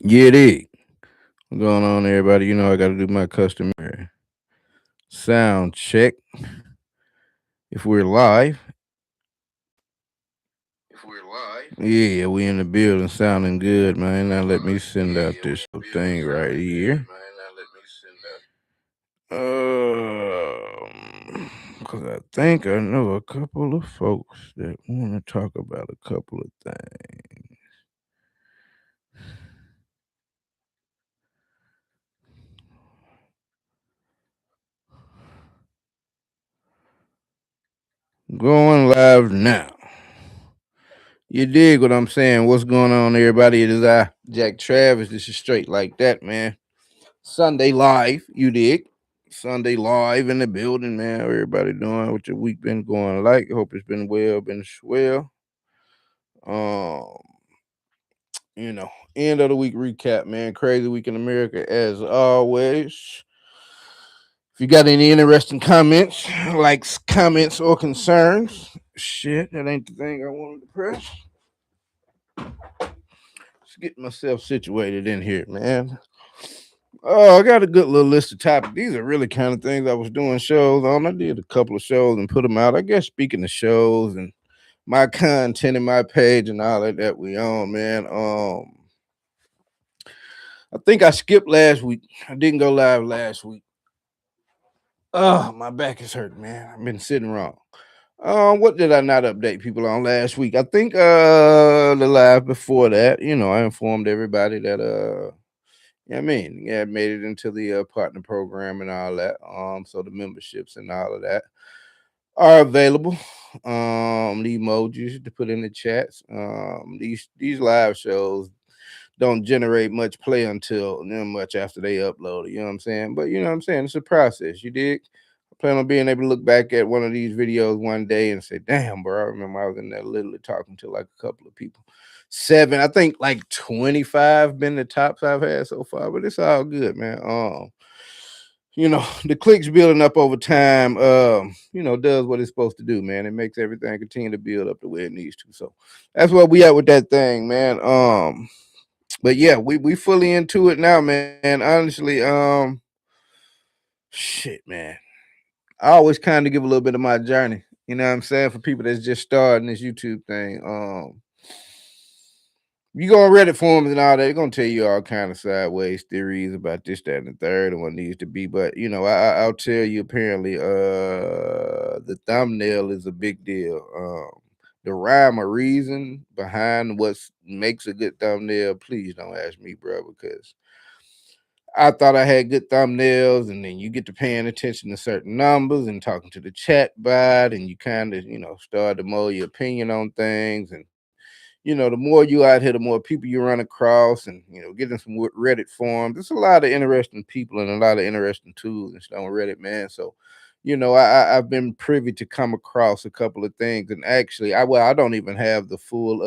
Yeah, it is. What's going on, everybody? You know I got to do my customary sound check. If we're live, yeah, we in the building, sounding good, man. Now let me send out this little thing right here. Cause I think I know a couple of folks that want to talk about a couple of things. Going live now. You dig what I'm saying? What's going on, everybody? It is I, Jack Travis. This is straight like that, man. Sunday live, you dig? Sunday live in the building, man. How everybody doing? What your week been going like? Hope it's been well, been swell. Um, end of the week recap, man. Crazy week in America as always. If you got any interesting comments, likes, comments, or concerns, shit, that ain't the thing I wanted to press. Let's get myself situated in here, man. Oh, I got a good little list of topics. These are really kind of things I was doing shows on. I did a couple of shows and put them out. I guess speaking of shows and my content in my page and all of that we on, man. I think I skipped last week. I didn't go live last week. Oh, my back is hurting, man. I've been sitting wrong. What did I not update people on last week? I think the live before that, I informed everybody that yeah, I mean, yeah, made it into the partner program and all that. So the memberships and all of that are available. The emojis to put in the chats. These live shows don't generate much play until much after they upload it. You know what I'm saying? But you know what I'm saying? It's a process. You dig? I plan on being able to look back at one of these videos one day and say, "Damn, bro! I remember I was in there literally talking to like a couple of people." Seven, I think like 25 been the tops I've had so far, but it's all good, man. The clicks building up over time, does what it's supposed to do, man. It makes everything continue to build up the way it needs to. So that's where we at with that thing, man. But yeah, we fully into it now, man. Honestly, shit, man. I always kind of give a little bit of my journey. You know what I'm saying? For people that's just starting this YouTube thing. You go on Reddit forums and all that, they're gonna tell you all kind of sideways theories about this, that, and the third, and what needs to be. But I'll tell you apparently, the thumbnail is a big deal. The rhyme or reason behind what makes a good thumbnail, please don't ask me, bro, because I thought I had good thumbnails, and then you get to paying attention to certain numbers and talking to the chat bot, and you kind of, start to mold your opinion on things. And the more you out here, the more people you run across, and getting some Reddit forums. There's a lot of interesting people and a lot of interesting tools and stuff on Reddit, man. So, I've been privy to come across a couple of things, and actually, I don't even have the full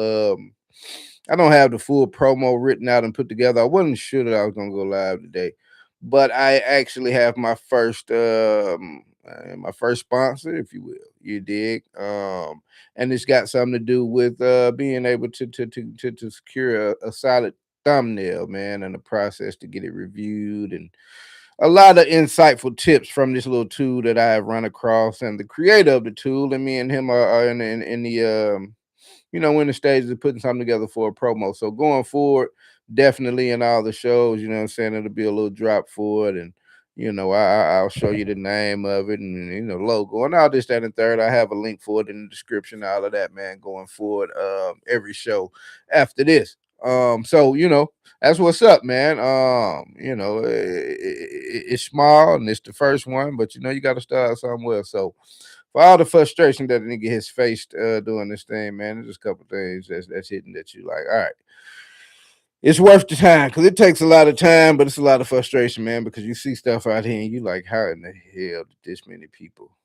I don't have the full promo written out and put together. I wasn't sure that I was gonna go live today, but I actually have my first sponsor, if you will. You dig? And it's got something to do with being able to secure a solid thumbnail, man, and the process to get it reviewed, and a lot of insightful tips from this little tool that I have run across. And the creator of the tool, and me and him are in the we're in the stages of putting something together for a promo. So going forward, definitely in all the shows, you know what I'm saying, it'll be a little drop for it. And, I'll show you the name of it and, logo and all this, that, and third. I have a link for it in the description, all of that, man, going forward, every show after this. So, that's what's up, man. It's small and it's the first one, but you got to start somewhere. So, for all the frustration that a nigga has faced doing this thing, man, there's just a couple things that's hitting that you like. All right, it's worth the time because it takes a lot of time, but it's a lot of frustration, man. Because you see stuff out here and you like, how in the hell did this many people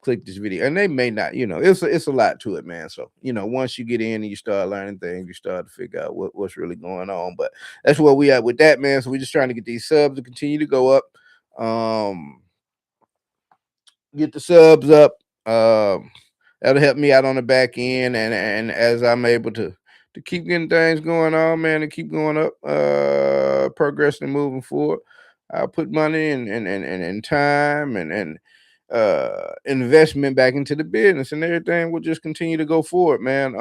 click this video? And they may not, it's a lot to it, man. So once you get in and you start learning things, you start to figure out what's really going on. But that's where we at with that, man. So we're just trying to get these subs to continue to go up. Get the subs up. That'll help me out on the back end, and as I'm able to to keep getting things going on, man, and keep going up, progressing and moving forward. I'll put money and time and investment back into the business, and everything will just continue to go forward, man.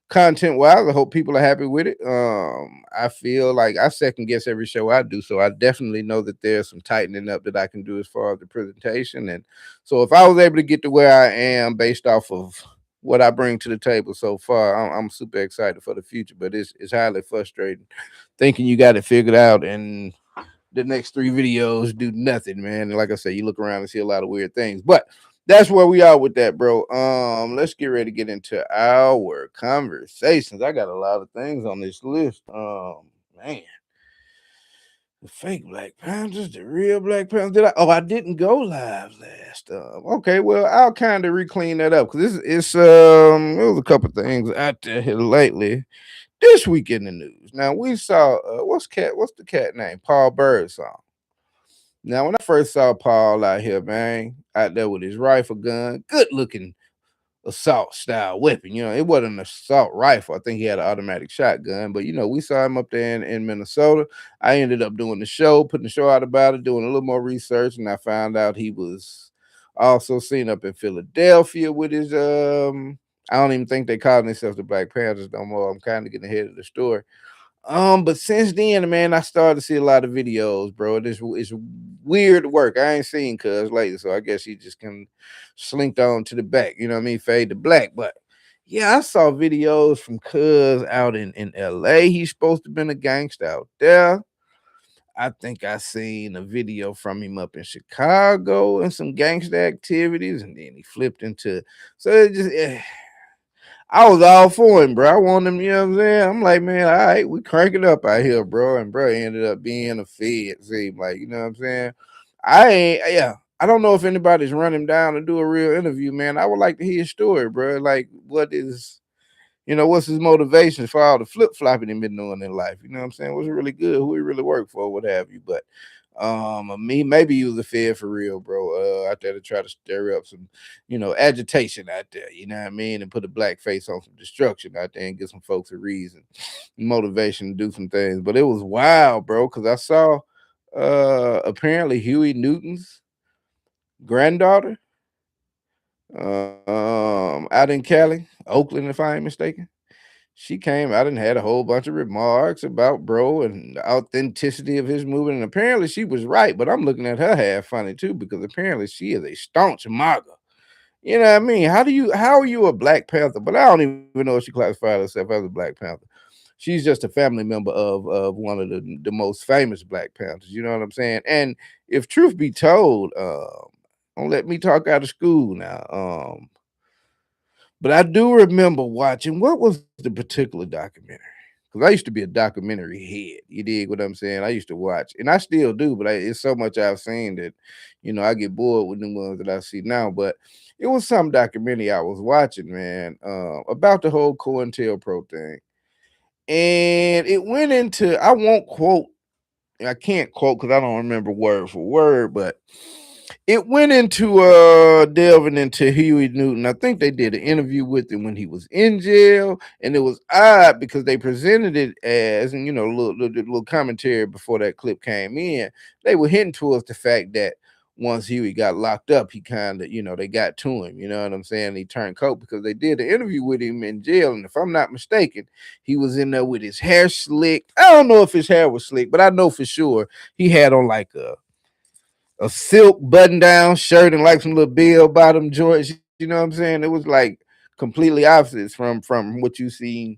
Content wise, I hope people are happy with it. I feel like I second guess every show I do, so I definitely know that there's some tightening up that I can do as far as the presentation. And so, if I was able to get to where I am based off of what I bring to the table so far, I'm super excited for the future. But it's highly frustrating thinking you got it figured out and the next three videos do nothing, man. And like I said, you look around and see a lot of weird things. But that's where we are with that, bro. Let's get ready to get into our conversations. I got a lot of things on this list. Man, the fake Black Panthers, the real Black Panthers. Did I? Oh, I didn't go live last. Okay, well, I'll kind of re-clean that up because there was a couple things out there here lately. This week in the news. Now we saw what's the cat name? Paul Birdsong. Now, when I first saw Paul out here, man, out there with his rifle gun, good looking assault style weapon. It wasn't an assault rifle. I think he had an automatic shotgun, but we saw him up there in Minnesota. I ended up doing the show, putting the show out about it, doing a little more research, and I found out he was also seen up in Philadelphia with his I don't even think they call themselves the Black Panthers no more. I'm kind of getting ahead of the story. But since then, man, I started to see a lot of videos, bro. It's weird work. I ain't seen Cuz lately, so I guess he just can slinked on to the back. You know what I mean? Fade to black. But yeah, I saw videos from Cuz out in LA. He's supposed to have been a gangster out there. I think I seen a video from him up in Chicago and some gangster activities, and then he flipped into so it just I was all for him, bro. I want him, you know what I'm saying? I'm like, man, all right, we crank it up out here, bro. And bro ended up being a fed, it seemed like, you know what I'm saying? Yeah. I don't know if anybody's run him down and do a real interview, man. I would like to hear his story, bro. Like, what's his motivation for all the flip flopping he been doing in life? You know what I'm saying? Was it really good? Who he really worked for? What have you? But me maybe he was a fed for real, bro. Out there to try to stir up some, agitation out there. You know what I mean? And put a black face on some destruction out there and get some folks a reason, motivation to do some things. But it was wild, bro, because I saw apparently Huey Newton's granddaughter out in Cali, Oakland, if I ain't mistaken. She came out and had a whole bunch of remarks about bro and the authenticity of his movement. And apparently she was right, but I'm looking at her half funny too, because apparently she is a staunch MAGA. You know what I mean? How are you a Black Panther? But I don't even know if she classified herself as a Black Panther. She's just a family member of one of the most famous Black Panthers. You know what I'm saying? And if truth be told, don't let me talk out of school now. But I do remember watching what was the particular documentary? Because I used to be a documentary head. You dig what I'm saying? I used to watch, and I still do, but it's so much I've seen that, I get bored with the ones that I see now. But it was some documentary I was watching, man, about the whole COINTELPRO thing. And it went into, I can't quote because I don't remember word for word, but it went into delving into Huey Newton. I think they did an interview with him when he was in jail, and it was odd because they presented it as, and little commentary before that clip came in. They were hinting towards the fact that once Huey got locked up, he kind of, they got to him. You know what I'm saying? He turned coat because they did an interview with him in jail, and if I'm not mistaken, he was in there with his hair slicked. I don't know if his hair was slick, but I know for sure he had on like a silk button down shirt and like some little bell bottom jorts. You know what I'm saying? It was like completely opposites from what you see,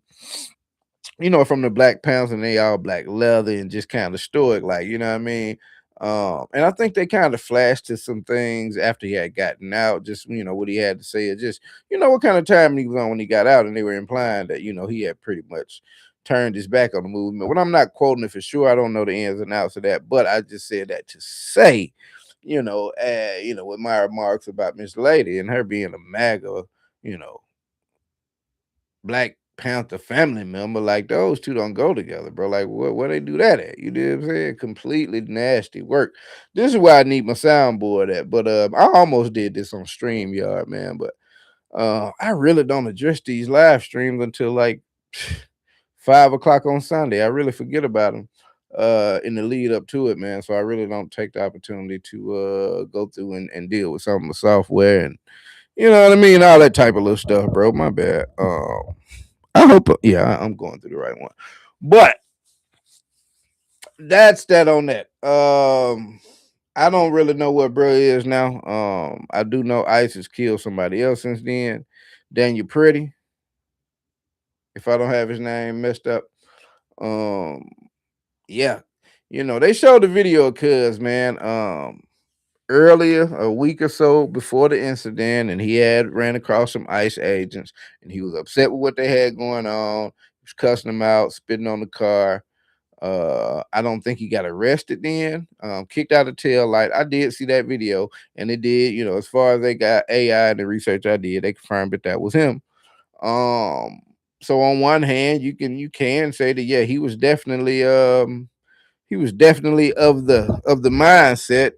from the Black Panthers, and they all black leather and just kind of stoic, like, you know what I mean? And I think they kind of flashed to some things after he had gotten out, just what he had to say, or just what kind of time he was on when he got out, and they were implying that he had pretty much turned his back on the movement. When I'm not quoting it for sure, I don't know the ins and outs of that, but I just said that to say, with my remarks about Miss Lady and her being a MAGA, you know, Black Panther family member, like those two don't go together, bro. Like, where they do that at? You know what I'm saying? Completely nasty work. This is where I need my soundboard at. But I almost did this on StreamYard, man. But I really don't address these live streams until like 5 o'clock on Sunday. I really forget about them in the lead up to it, man. So I really don't take the opportunity to go through and deal with some of the software and you know what I mean, all that type of little stuff, bro. My bad. I hope, yeah, I'm going through the right one, but that's that on that. I don't really know what bro is now. I do know Ice has killed somebody else since then. Daniel Pretty, if I don't have his name messed up. Um, yeah, you know they showed the video of Cuz man. Earlier a week or so before the incident, and he had ran across some ICE agents, and he was upset with what they had going on. He was cussing them out, spitting on the car. I don't think he got arrested then. Kicked out a tail light. I did see that video, and it did, you know, as far as they got AI and the research I did, they confirmed that that was him. Um, so on one hand, you can say that yeah, he was definitely of the mindset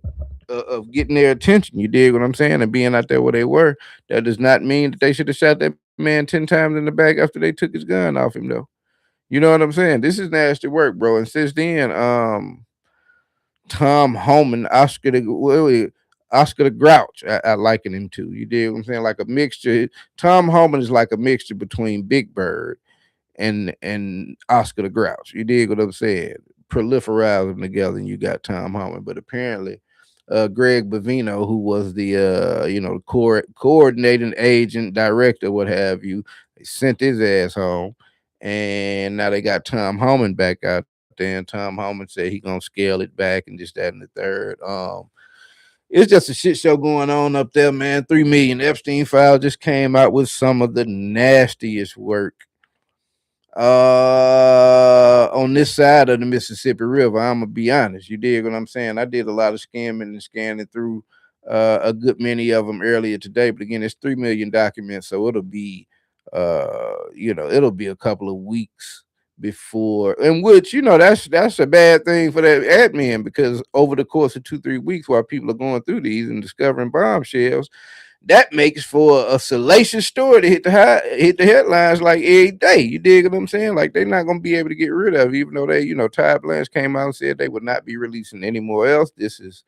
of getting their attention. You dig what I'm saying? And being out there where they were. That does not mean that they should have shot that man 10 times in the back after they took his gun off him, though. You know what I'm saying? This is nasty work, bro. And since then, Tom Homan, Oscar the Grouch, I liken him to. You dig what I'm saying? Like a mixture. Tom Homan is like a mixture between Big Bird and Oscar the Grouch. You dig what I'm saying? Proliferize them together, and you got Tom Holland. But apparently, Greg Bavino, who was the coordinating agent, director, what have you, they sent his ass home, and now they got Tom Holman back out there. And Tom Holman said he gonna scale it back and just that and the third. It's just a shit show going on up there, man. 3 million Epstein file just came out with some of the nastiest work on this side of the Mississippi River. I'm gonna be honest. You dig what I'm saying? I did a lot of scamming and scanning through a good many of them earlier today, but again, it's 3 million documents, so it'll be it'll be a couple of weeks before, in which that's a bad thing for that admin, because over the course of 2 3 weeks while people are going through these and discovering bombshells, that makes for a salacious story to hit the headlines like every day. You dig what I'm saying? Like they're not gonna be able to get rid of it, even though they, Ty Blanche came out and said they would not be releasing anymore else. This is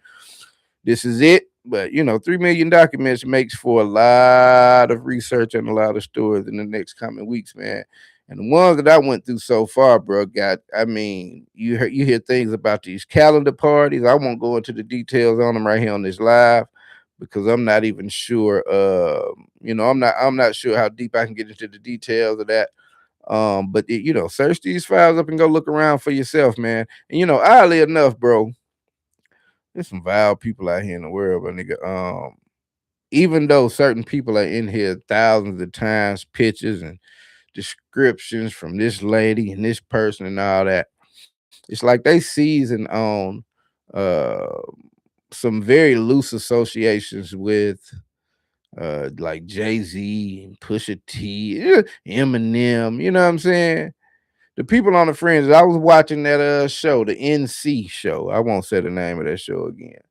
it. But 3 million documents makes for a lot of research and a lot of stories in the next coming weeks, man. And the ones that I went through so far, bro, you hear things about these calendar parties. I won't go into the details on them right here on this live because I'm not even sure. I'm not sure how deep I can get into the details of that. But search these files up and go look around for yourself, man. And oddly enough, bro, there's some vile people out here in the world, but nigga. Even though certain people are in here thousands of times, pictures and descriptions from this lady and this person and all that, it's like they season on uh some very loose associations with like Jay-Z and Pusha T, Eminem, you know what I'm saying? The people on the fringe, I was watching that show, the NC show. I won't say the name of that show again.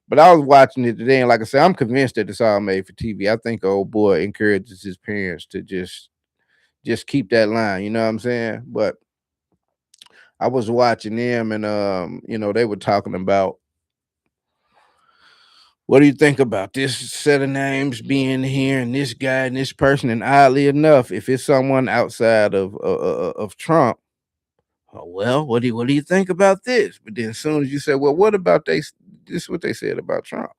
But I was watching it today, and like I said, I'm convinced that it's all made for TV. I think old boy encourages his parents to just keep that line, you know what I'm saying? But I was watching them, and they were talking about, what do you think about this set of names being here and this guy and this person? And oddly enough, if it's someone outside of Trump, oh, well, what do you think about this? But then as soon as you say, well, what about this is what they said about Trump.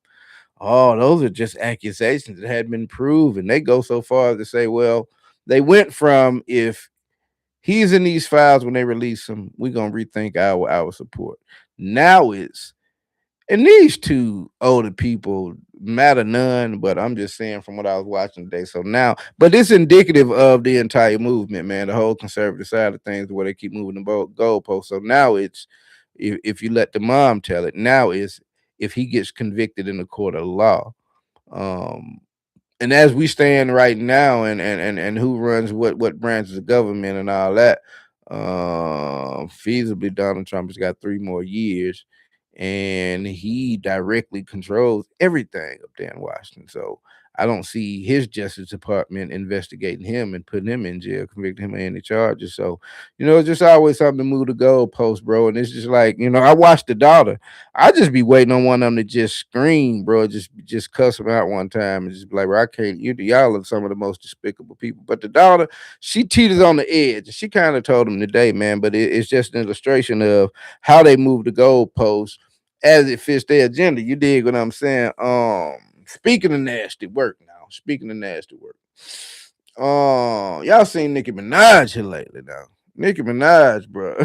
Oh, those are just accusations that hadn't been proven. They go so far as to say, well, they went from, if he's in these files when they release him, we're gonna rethink our support. Now it's, and these two older people matter none, but I'm just saying from what I was watching today. So now, but it's indicative of the entire movement, man, the whole conservative side of things, where they keep moving the goalposts. So now it's, if you let the mom tell it, now is, if he gets convicted in the court of law. Um, and as we stand right now, and who runs what branches of government and all that, feasibly Donald Trump has got 3 more years, and he directly controls everything up there in Washington. So I don't see his Justice Department investigating him and putting him in jail, convicting him of any charges. So, it's just always something to move the goalpost, bro. And it's just like, I watched the daughter. I just be waiting on one of them to just scream, bro. Just cuss him out one time and just be like, bro, I can't. Y'all are some of the most despicable people. But the daughter, she teeters on the edge. She kind of told him today, man. But it's just an illustration of how they move the goalposts as it fits their agenda. You dig what I'm saying? Speaking of nasty work now. Speaking of nasty work. Y'all seen Nicki Minaj here lately now. Nicki Minaj, bro.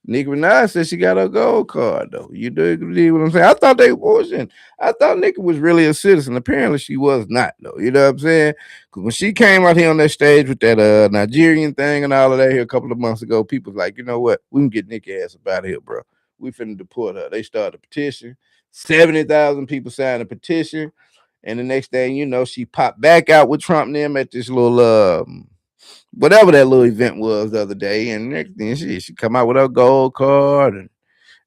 Nicki Minaj said she got her gold card though. You dig what I'm saying? I thought they wasn't. I thought Nicki was really a citizen. Apparently she was not though. You know what I'm saying? Because when she came out here on that stage with that Nigerian thing and all of that here a couple of months ago, people was like, you know what? We can get Nicki ass up out of here, bro. We finna deport her. They started a petition. 70,000 people signed a petition. And the next thing you know, she popped back out with Trump and them at this little whatever that little event was the other day. And next thing she come out with her gold card and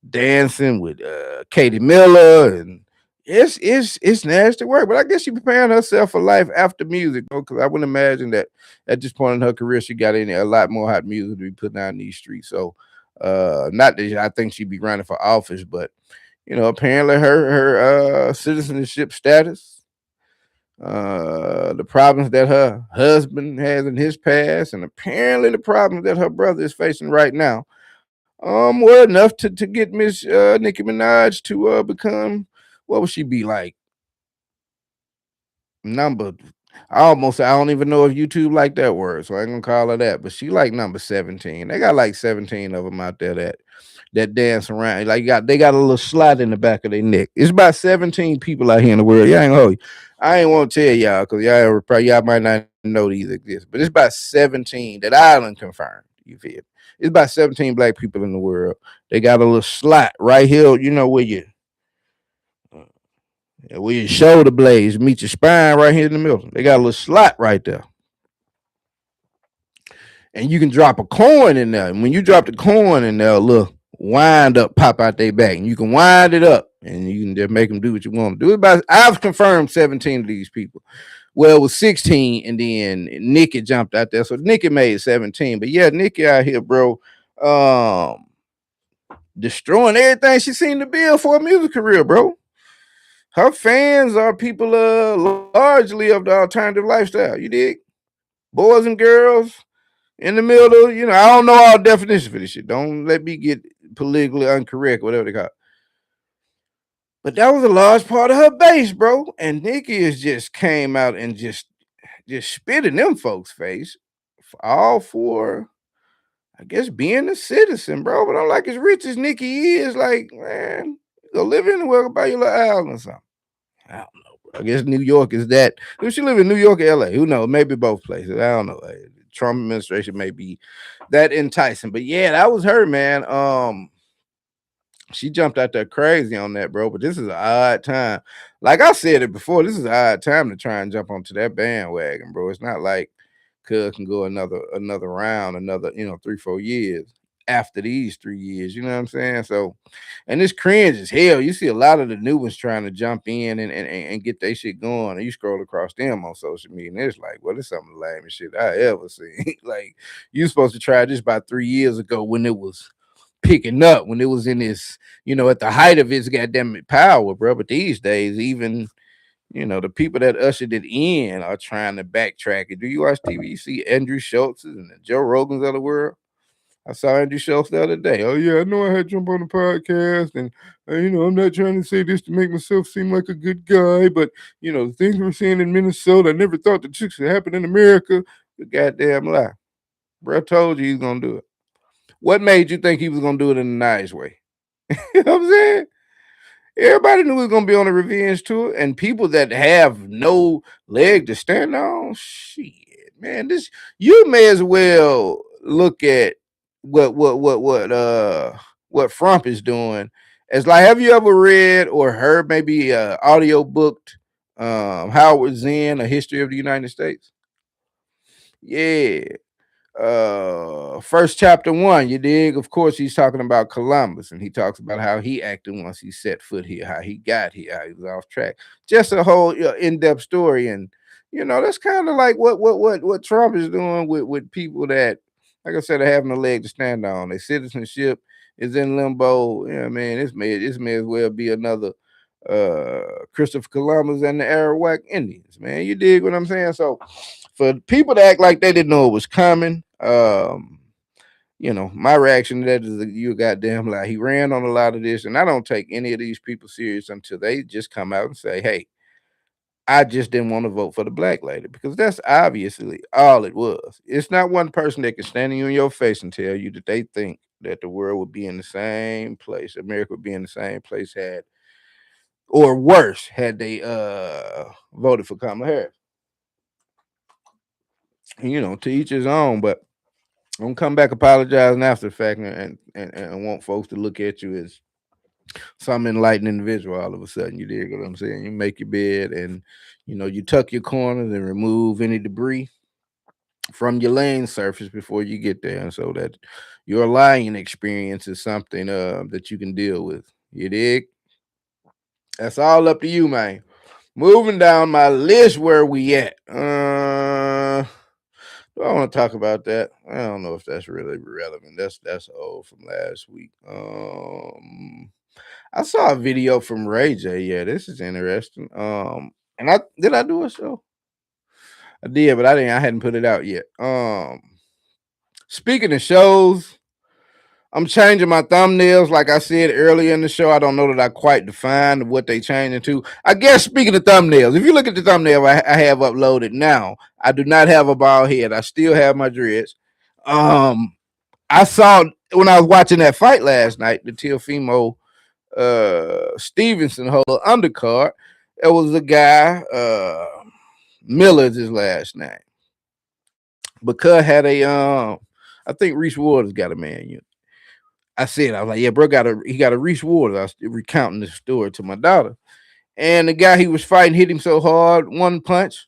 dancing with Katie Miller, and it's nasty work. But I guess she preparing herself for life after music, though, because I wouldn't imagine that at this point in her career she got any a lot more hot music to be putting out in these streets. So not that I think she'd be running for office, but apparently her citizenship status, the problems that her husband has in his past, and apparently the problems that her brother is facing right now, were enough to get Miss Nicki Minaj to become, what would she be like, number, I don't even know if YouTube like that word, so I ain't gonna call her that, but she like number 17. They got like 17 of them out there that dance around. Like they got a little slot in the back of their neck. It's about 17 people out here in the world. Yeah, I ain't hold you. I ain't want to tell y'all because y'all might not know these exist, but it's about 17 that I done confirmed. You feel? It's about 17 black people in the world. They got a little slot right here, where your shoulder blades meet your spine right here in the middle. They got a little slot right there. And you can drop a coin in there. And when you drop the coin in there, a little wind up pop out their back. And you can wind it up and you can just make them do what you want to do. I've confirmed 17 of these people. Well, it was 16, and then Nicki jumped out there. So Nicki made 17. But yeah, Nicki out here, bro, destroying everything she seemed to build for a music career, bro. Her fans are people largely of the alternative lifestyle. You dig? Boys and girls in the middle. I don't know all definitions for this shit. Don't let me get politically incorrect, whatever they call it. But that was a large part of her base, bro. And Nicki has just came out and just spit in them folks' face, all for, I guess, being a citizen, bro. But I'm like, as rich as Nicki is, like, man, go live anywhere, buy your little island or something. I don't know, bro. I guess New York is that. Does she live in New York or LA? Who knows? Maybe both places. I don't know. Trump administration may be that enticing. But yeah, that was her, man. She jumped out there crazy on that, bro. But this is an odd time. Like I said it before, this is an odd time to try and jump onto that bandwagon, bro. It's not like Cuz can go another round, another 3-4 years after these 3 years. You know what I'm saying? So, and this cringe as hell. You see a lot of the new ones trying to jump in and get their shit going. And you scroll across them on social media, and it's like, well, it's some of the lamest shit I ever seen. Like, you supposed to try this about 3 years ago when it was picking up, when it was in its, at the height of its goddamn power, bro. But these days, even the people that ushered it in are trying to backtrack it. Do you watch TV? You see Andrew Schultz and the Joe Rogans of the world. I saw Andrew Schultz the other day. Oh yeah, I know I had to jump on the podcast, and I'm not trying to say this to make myself seem like a good guy, but the things we're seeing in Minnesota, I never thought the chicks would happen in America. The goddamn lie, bro. Told you he's gonna do it. What made you think he was gonna do it in a nice way? You know what I'm saying? Everybody knew he was gonna be on a revenge tour, and people that have no leg to stand on, shit, man. This, you may as well look at what Trump is doing as, like, have you ever read or heard maybe audio booked Howard Zinn, A History of the United States? Yeah. first chapter 1, you dig? Of course, he's talking about Columbus, and he talks about how he acted once he set foot here, how he got here, how he was off track. Just a whole in-depth story. And that's kind of like what Trump is doing with people that, like I said, are having a leg to stand on. Their citizenship is in limbo. Man, this may as well be another Christopher Columbus and the Arawak Indians, man. You dig what I'm saying? So for people to act like they didn't know it was coming, my reaction to that is that you goddamn lie. He ran on a lot of this, and I don't take any of these people serious until they just come out and say, "Hey, I just didn't want to vote for the black lady," because that's obviously all it was. It's not one person that can stand you in your face and tell you that they think that the world would be in the same place, America would be in the same place had, or worse, had they voted for Kamala Harris. And, to each his own, but I'm gonna come back apologizing after the fact, and want folks to look at you as some enlightened individual all of a sudden. You dig what I'm saying? You make your bed, and you tuck your corners and remove any debris from your lane surface before you get there, and so that your lying experience is something that you can deal with. You dig? That's all up to you, man. Moving down my list, where we at? Do I want to talk about that? I don't know if that's really relevant. That's old from last week. I saw a video from Ray J. Yeah, this is interesting. And I do a show? I did, but I hadn't put it out yet. Speaking of shows, I'm changing my thumbnails. Like I said earlier in the show, I don't know that I quite defined what they changing to. I guess speaking of thumbnails, if you look at the thumbnail I have uploaded now, I do not have a bald head. I still have my dreads. I saw when I was watching that fight last night, the Teofimo Stevenson whole undercard. It was a guy, Miller's his last name. Because had I think Reese Waters got a man unit. I was like, yeah, bro, he got a Reese Waters. I was recounting the story to my daughter. And the guy he was fighting hit him so hard, one punch,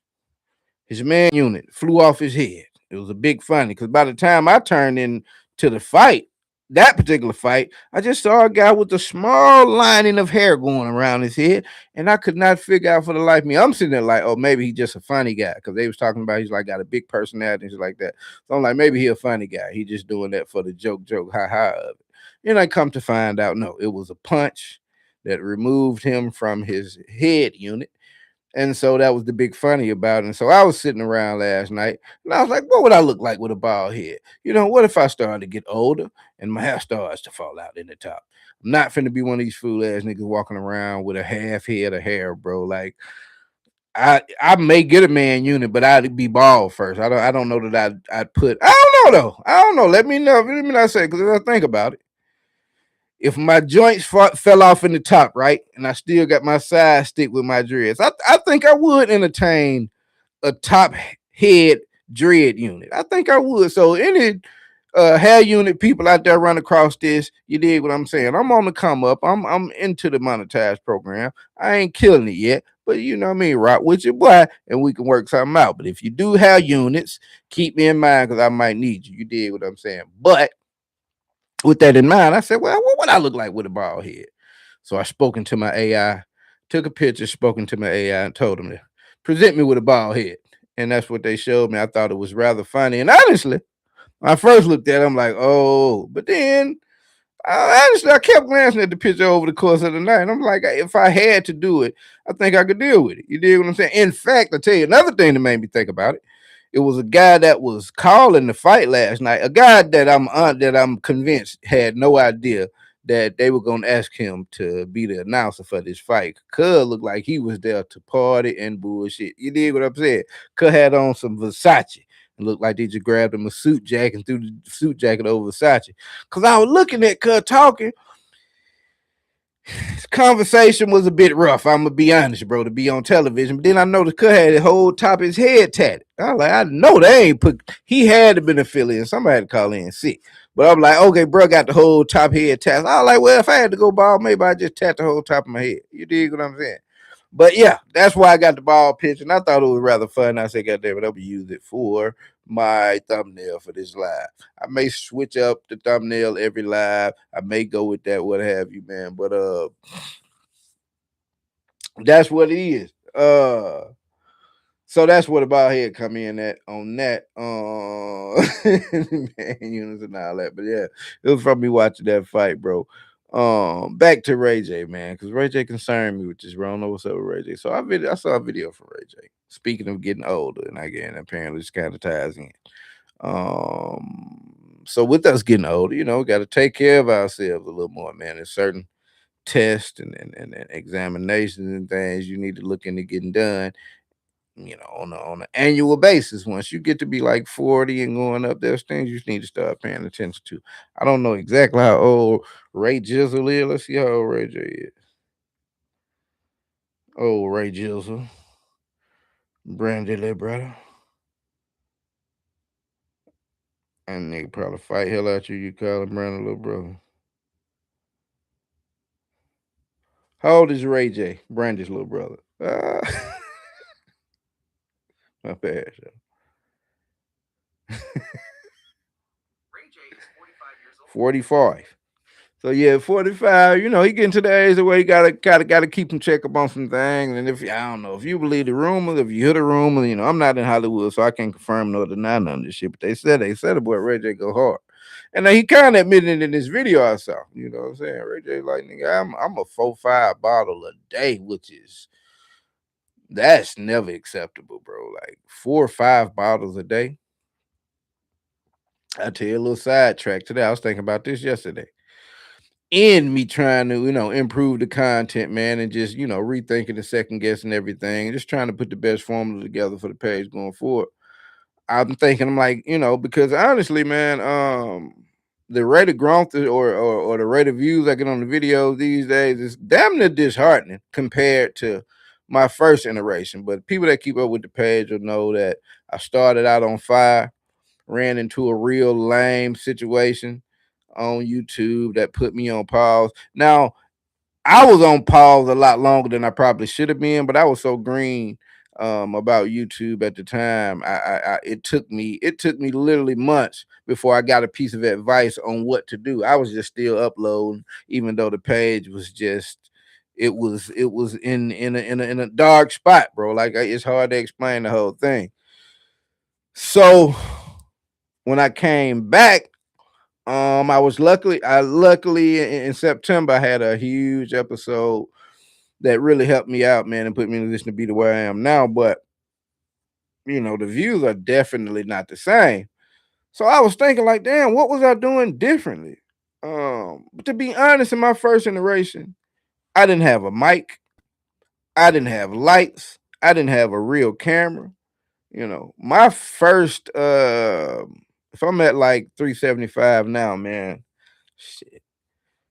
his man unit flew off his head. It was a big funny because by the time I turned into the fight, that particular fight, I just saw a guy with a small lining of hair going around his head, and I could not figure out for the life of me. I'm sitting there like, oh, maybe he's just a funny guy because they was talking about he's like got a big personality and shit like that. So I'm like, maybe he a funny guy. He just doing that for the joke, ha ha of it. And I come to find out, no, it was a punch that removed him from his head unit. And so that was the big funny about it. And so I was sitting around last night and I was like, what would I look like with a bald head? What if I started to get older and my hair starts to fall out in the top? I'm not finna be one of these fool ass niggas walking around with a half head of hair, bro. Like I may get a man unit, but I'd be bald first. I don't know that I'd put. I don't know though. I don't know. Let me know. Let me not say because I think about it. If my joints fell off in the top, right, and I still got my side stick with my dreads, I think I would entertain a top head dread unit. I think I would. So any hair unit people out there run across this, you dig what I'm saying? I'm on the come up. I'm into the monetized program. I ain't killing it yet, but you know what I mean. Rock with your boy, and we can work something out. But if you do have units, keep me in mind because I might need you. You dig what I'm saying? But with that in mind, I said, well, what would I look like with a bald head? So I spoken to my AI, took a picture, spoken to my AI, and told them to present me with a bald head. And that's what they showed me. I thought it was rather funny. And honestly, when I first looked at it, I'm like, oh, but then honestly, I kept glancing at the picture over the course of the night. And I'm like, if I had to do it, I think I could deal with it. You dig what I'm saying? In fact, I'll tell you another thing that made me think about it. It was a guy that was calling the fight last night. A guy that I'm convinced had no idea that they were gonna ask him to be the announcer for this fight. Cuz looked like he was there to party and bullshit. You dig what I'm saying? Cuz had on some Versace. It looked like they just grabbed him a suit jacket and threw the suit jacket over Versace. Cause I was looking at Cuz talking. His conversation was a bit rough. I'm gonna be honest, bro, to be on television. But then I noticed Cut had the whole top of his head tatted. I was like, I know they ain't put. He had to been affiliate. Somebody had to call in sick. But I'm like, okay, bro, got the whole top head tatted. I was like, well, if I had to go bald, maybe I just tat the whole top of my head. You dig what I'm saying? But yeah, that's why I got the ball pitch, and I thought it was rather fun. I said, "God damn it, I'm gonna use it for my thumbnail for this live." I may switch up the thumbnail every live. I may go with that, what have you, man. But that's what it is. So that's what about here come in at on that. Man, units and all that. But yeah, it was from me watching that fight, bro. Back to Ray J, man, because Ray J concerned me with this. I don't know what's up with Ray J. So I saw a video from Ray J. Speaking of getting older, and again, apparently this kind of ties in. So with us getting older, we got to take care of ourselves a little more, man. There's certain tests and examinations and things you need to look into getting done, on an annual basis. Once you get to be like 40 and going up, there's things you need to start paying attention to. I don't know exactly how old Ray Jizzle is. Let's see how old Ray J is. Oh, Ray Jizzle. Brandy little brother. And they probably fight hell out you. You call him Brandy little brother. How old is Ray J? Brandy's little brother. My bad. 45. So yeah, 45. He getting to the age where he gotta keep him check up on some things. And if I don't know if you believe the rumors, if you hear the rumors, I'm not in Hollywood, so I can't confirm nor deny none of this shit. But they said the boy Ray J go hard, and he kind of admitted it in this video I saw. You know what I'm saying? Ray J like, nigga, I'm a 4-5 bottle a day, which is that's never acceptable, bro. Like 4 or 5 bottles a day. I tell you a little sidetrack today. I was thinking about this yesterday. In me trying to, improve the content, man, and just, rethinking the second guessing everything, and just trying to put the best formula together for the page going forward. I'm like, because honestly, man, the rate of growth or the rate of views I get on the videos these days is damn near disheartening compared to my first iteration. But people that keep up with the page will know that I started out on fire, ran into a real lame situation on YouTube that put me on pause. Now, I was on pause a lot longer than I probably should have been, but I was so green about YouTube at the time. It took me literally months before I got a piece of advice on what to do. I was just still uploading, even though the page was just it was in a dark spot, bro. Like it's hard to explain the whole thing. So when I came back, I luckily in September I had a huge episode that really helped me out, man, and put me in a position to be the way I am now. But the views are definitely not the same. So I was thinking, like, damn, what was I doing differently? But to be honest, in my first iteration, I didn't have a mic, I didn't have lights, I didn't have a real camera. My first if I'm at like 375 now, man, shit.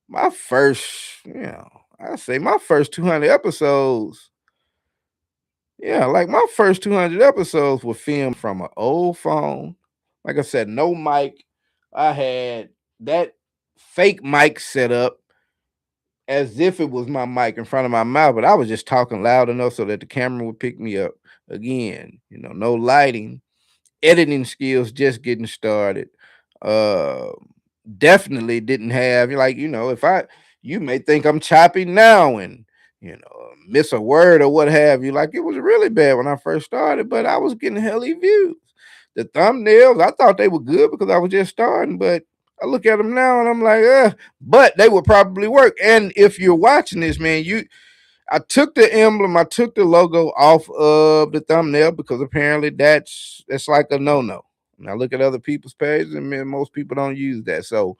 My first, I say my first 200 episodes. Yeah, like my first 200 episodes were filmed from an old phone. Like I said, no mic. I had that fake mic set up as if it was my mic in front of my mouth, but I was just talking loud enough so that the camera would pick me up. Again, no lighting, editing skills just getting started. Uh Definitely didn't have, like, if I you may think I'm choppy now and miss a word or what have you. Like it was really bad when I first started, but I was getting helly views. The thumbnails, I thought they were good because I was just starting, but I look at them now and I'm like, but they would probably work. And if you're watching this, man, I took the emblem, I took the logo off of the thumbnail because apparently that's like a no-no. And I look at other people's pages and man, most people don't use that. So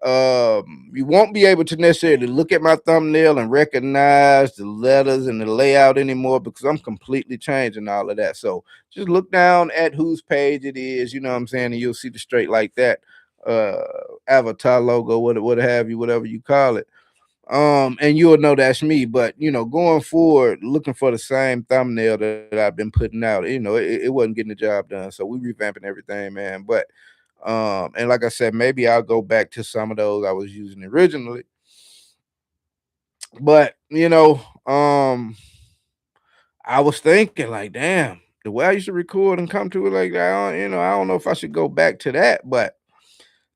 you won't be able to necessarily look at my thumbnail and recognize the letters and the layout anymore because I'm completely changing all of that. So just look down at whose page it is, you know what I'm saying, and you'll see the straight like that uh avatar logo, what have you, whatever you call it. And you'll know that's me. But going forward, looking for the same thumbnail that I've been putting out, it wasn't getting the job done. So we revamping everything, man. But and like I said, maybe I'll go back to some of those I was using originally. But I was thinking like, damn, the way I used to record and come to it like that, I don't know if I should go back to that, but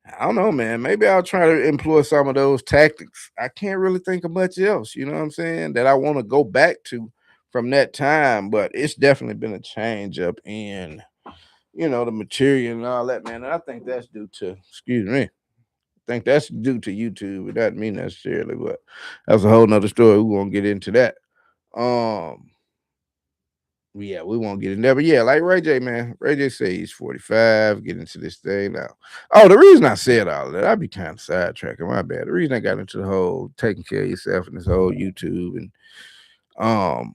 I don't know, man. Maybe I'll try to employ some of those tactics. I can't really think of much else, you know what I'm saying, that I want to go back to from that time, but it's definitely been a change up in, the material and all that, man. And I think that's due to, excuse me, I think that's due to YouTube. It doesn't mean necessarily, but that's a whole nother story. We won't get into that. Um, yeah, we won't get in there. But yeah, like Ray J, man. Ray J say he's 45, get into this thing now. Oh, the reason I said all of that, I'd be kind of sidetracking, my bad. The reason I got into the whole taking care of yourself and this whole YouTube and um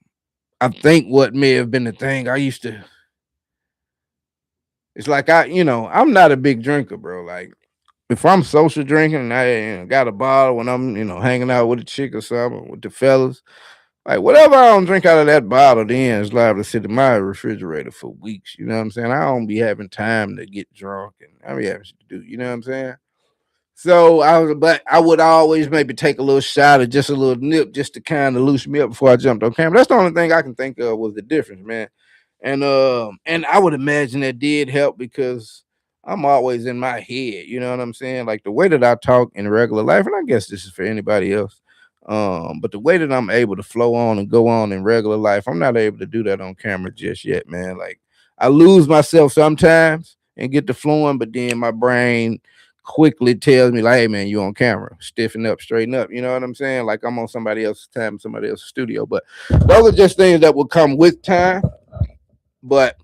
I think what may have been the thing I used to, it's like I'm not a big drinker, bro. Like if I'm social drinking and I got a bottle when I'm, hanging out with a chick or something with the fellas, like whatever I don't drink out of that bottle, then it's liable to sit in my refrigerator for weeks. You know what I'm saying? I don't be having time to get drunk, and I be having shit to do. You know what I'm saying? So but I would always maybe take a little shot or just a little nip just to kind of loosen me up before I jumped on camera. That's the only thing I can think of was the difference, man. And I would imagine that did help because I'm always in my head, you know what I'm saying? Like the way that I talk in regular life, and I guess this is for anybody else. But the way that I'm able to flow on and go on in regular life, I'm not able to do that on camera just yet, man. Like I lose myself sometimes and get to flowing, but then my brain quickly tells me, like, hey man, you on camera, stiffen up, straighten up. You know what I'm saying? Like I'm on somebody else's time, somebody else's studio. But those are just things that will come with time. But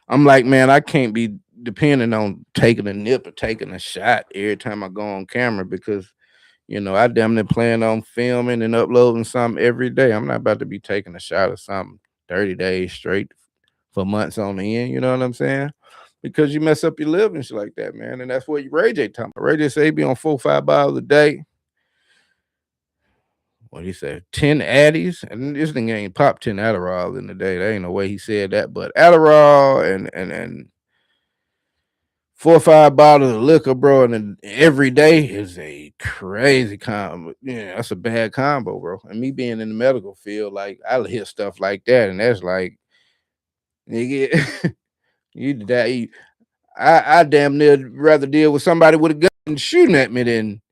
I'm like, man, I can't be depending on taking a nip or taking a shot every time I go on camera because I damn near plan on filming and uploading something every day. I'm not about to be taking a shot of something 30 days straight for months on end. You know what I'm saying? Because you mess up your liver and shit like that, man. And that's what Ray J talking about. Ray J say he be on 4 or 5 bottles a day. What he said, 10 Addies, and this thing ain't popped 10 Adderall in the day. There ain't no way he said that, but Adderall and 4 or 5 bottles of liquor, bro, and then every day is a crazy combo. Yeah, that's a bad combo, bro. And me being in the medical field, like I'll hear stuff like that, and that's like, nigga, you die. I damn near rather deal with somebody with a gun shooting at me than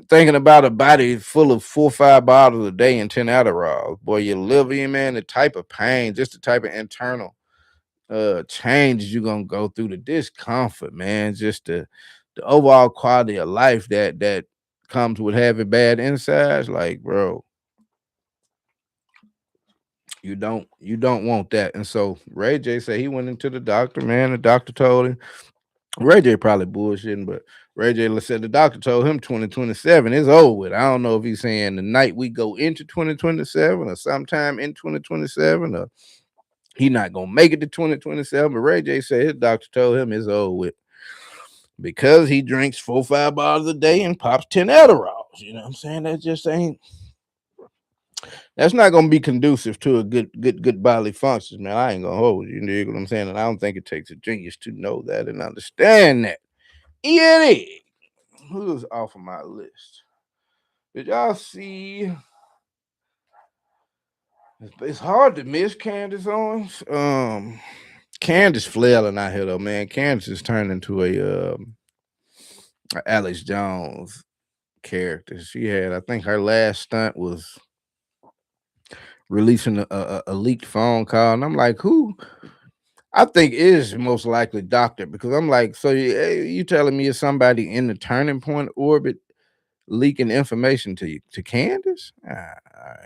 thinking about a body full of 4 or 5 bottles a day and 10 Adderall. Boy, your liver, man, the type of pain, just the type of internal changes you're gonna go through, the discomfort, man, just the overall quality of life that comes with having bad insides, like, bro, you don't want that. And so Ray J said he went into the doctor, man. The doctor told him, Ray J probably bullshitting, but Ray J said the doctor told him 2027 is over with. I don't know if he's saying the night we go into 2027 or sometime in 2027 or he not gonna make it to 2027. But Ray J said his doctor told him it's over with because he drinks 4 or 5 bottles a day and pops 10 Adderalls. You know what I'm saying? That just ain't. That's not gonna be conducive to a good bodily functions, man. I ain't gonna hold you. You know what I'm saying? And I don't think it takes a genius to know that and understand that. Yeah, who's off of my list? Did y'all see? It's hard to miss Candace Owens. Candace flailing out here though, man. Candace is turned into a Alex Jones character. She had, I think, her last stunt was releasing a leaked phone call, and I'm like, who? I think is most likely Doctor because I'm like, so you telling me it's somebody in the turning point orbit leaking information to Candace? I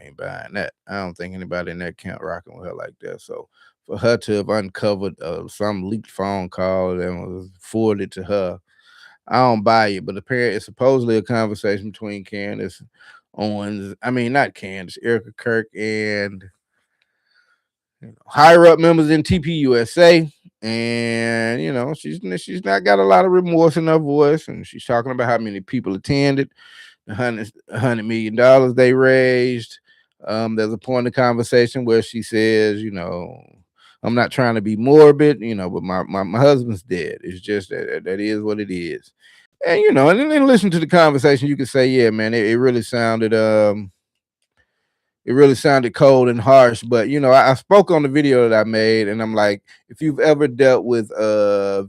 ain't buying that. I don't think anybody in that camp rocking with her like that. So for her to have uncovered some leaked phone call that was forwarded to her, I don't buy it. But apparently, it's supposedly a conversation between Candace Owens. I mean, not Candace, Erica Kirk, and higher up members in TPUSA. And she's not got a lot of remorse in her voice, and she's talking about how many people attended, $100 million they raised. There's a point in the conversation where she says, I'm not trying to be morbid, but my husband's dead. It's just that is what it is. And and then listen to the conversation, you could say, yeah, man, it really sounded it really sounded cold and harsh. But I spoke on the video that I made, and I'm like, if you've ever dealt with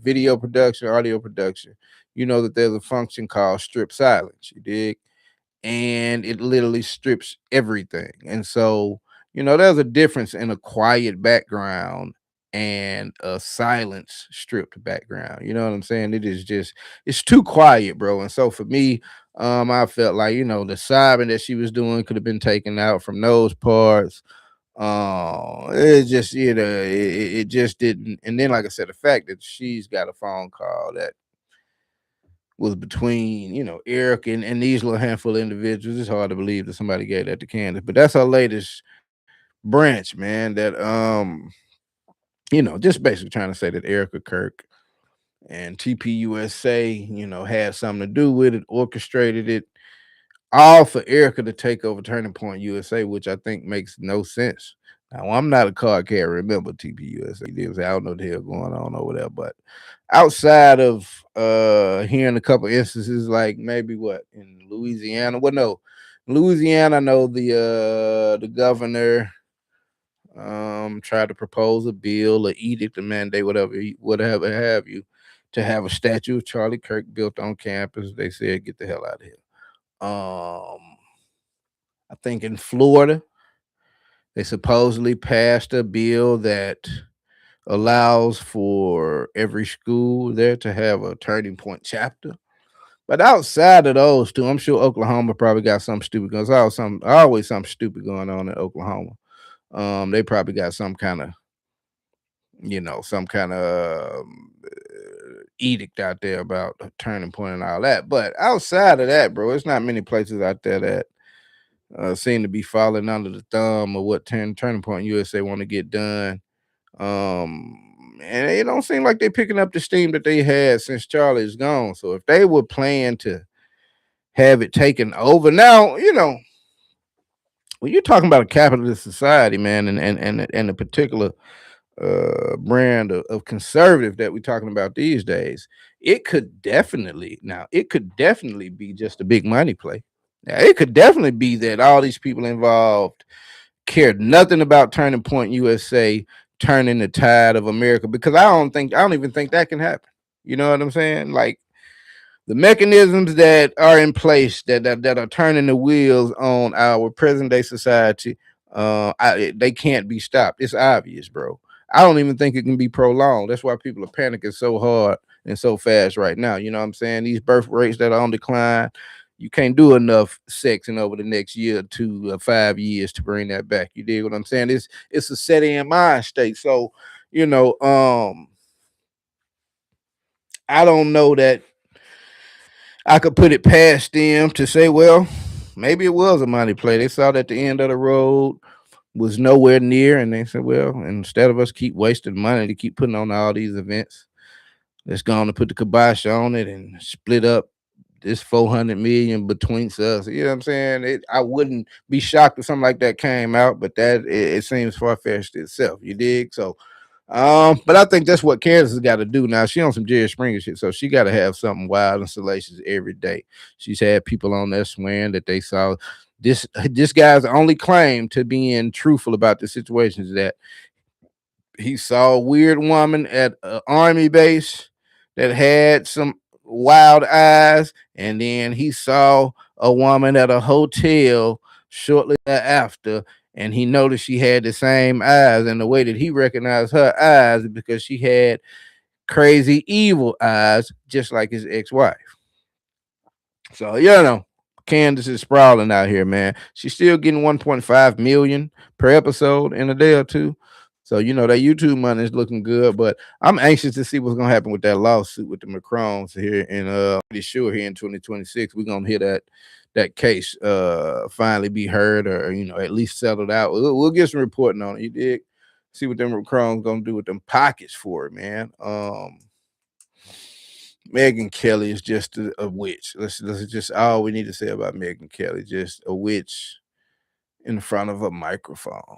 video production, audio production, you know that there's a function called strip silence. You dig? And it literally strips everything. And so, there's a difference in a quiet background and a silence stripped background. You know what I'm saying? It's too quiet, bro. And so for me, I felt like, the sobbing that she was doing could have been taken out from those parts. It just, it just didn't. And then, like I said, the fact that she's got a phone call that was between Eric and these little handful of individuals. It's hard to believe that somebody gave that to Candace, but that's our latest branch, man. That just basically trying to say that Erica Kirk and TPUSA, had something to do with it, orchestrated it, all for Erica to take over Turning Point USA, which I think makes no sense. Now, I'm not a card carrier. Remember TPUSA? I don't know what the hell going on over there, but outside of hearing a couple instances, like maybe what in Louisiana. Well, no, Louisiana, I know the governor tried to propose a bill, a edict, a mandate, whatever have you, to have a statue of Charlie Kirk built on campus. They said, get the hell out of here. I think in Florida, they supposedly passed a bill that allows for every school there to have a Turning Point chapter. But outside of those two, I'm sure Oklahoma probably got something stupid because always something stupid going on in Oklahoma. They probably got some kind of edict out there about a Turning Point and all that. But outside of that, bro, it's not many places out there that seem to be falling under the thumb of what Turning Point USA want to get done. And it don't seem like they're picking up the steam that they had since Charlie's gone. So if they were planning to have it taken over now, when you're talking about a capitalist society, man, and a particular brand of conservative that we're talking about these days, it could definitely be just a big money play. Now, it could definitely be that all these people involved cared nothing about Turning Point USA turning the tide of America, because I don't even think that can happen. You know what I'm saying? Like the mechanisms that are in place that are turning the wheels on our present day society, they can't be stopped. It's obvious, bro. I don't even think it can be prolonged. That's why people are panicking so hard and so fast right now. You know what I'm saying? These birth rates that are on decline, you can't do enough sexing over the next year to 5 years to bring that back. You dig what I'm saying? It's a set in mind state. So, you know, um, I don't know that I could put it past them to say, well, maybe it was a money play. They saw that the end of the road was nowhere near, and they said, well, instead of us keep wasting money to keep putting on all these events, let's go on and put the kibosh on it and split up this 400 million between us. You know what I'm saying? I wouldn't be shocked if something like that came out, but it seems far fetched itself. You dig? So but I think that's what Kansas has got to do now. She on some Jerry Springer shit, so she got to have something wild and salacious every day. She's had people on there swearing that they saw this guy's only claim to being truthful about the situation is that he saw a weird woman at an army base that had some wild eyes, and then he saw a woman at a hotel shortly thereafter, and he noticed she had the same eyes, and the way that he recognized her eyes is because she had crazy evil eyes, just like his ex-wife. So Candace is sprawling out here, man. She's still getting 1.5 million per episode in a day or two. So that YouTube money is looking good, but I'm anxious to see what's gonna happen with that lawsuit with the Macrons here, and pretty sure here in 2026 we're gonna hear that case finally be heard, or at least settled out. We'll get some reporting on it. You dig? See what them Macrons gonna do with them pockets for it, man. Megan Kelly is just a witch. Let's just all we need to say about Megan Kelly. Just a witch in front of a microphone.